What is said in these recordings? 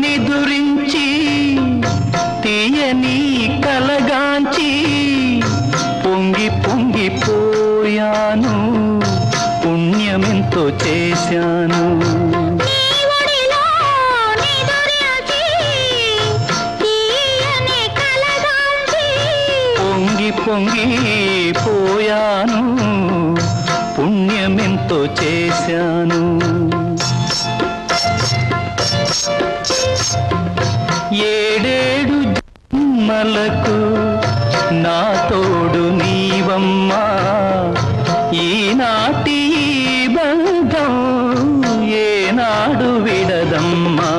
నిదురించి తీయని కలగాంచి పొంగి పొంగిపోయాను, పుణ్యమెంతో చేశాను. పొంగి పొంగిపోయాను, పుణ్యమెంతో చేశాను. ఏడేడు జన్మలకు నా తోడు నీవమ్మా, ఈనాటి బంధం ఏనాడు విడదమ్మా.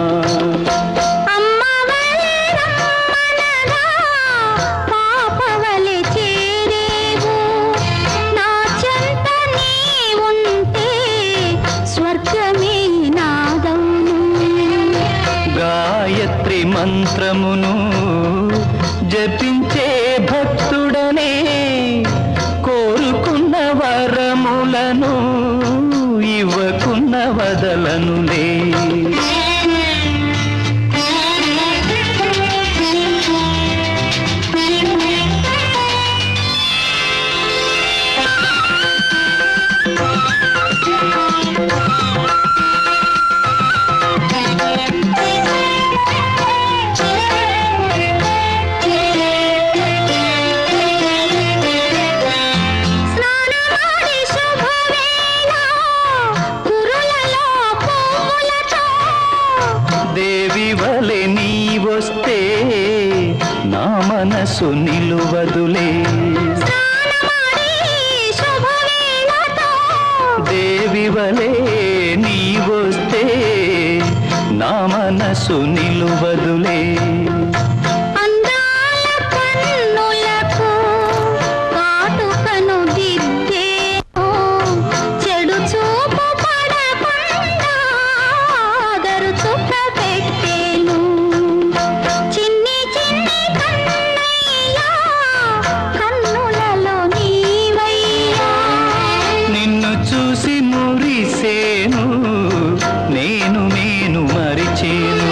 గాయత్రి మంత్రమును జపించే భక్తుడనే కోరుకున్న వరములను ఇవ్వకున్న వదలనులే. దేవివలె నీవొస్తే నా మనసు నిలువదులే. దేవివలె నీవొస్తే నా మనసు నిలువదులే. చూసి మురిసేను నేను నేను మరిచేను.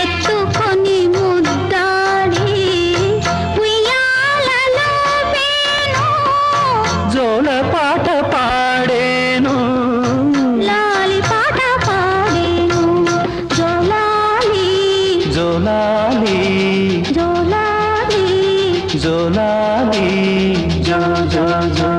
ఎత్తుకొని ముద్దాడి ఉయ్యాలలో వేను, జోల పాట పాడేను, లాలి పాట పాడేను. జోలాలి జోలాలి జోలాలి జోలాలి జో జో జో.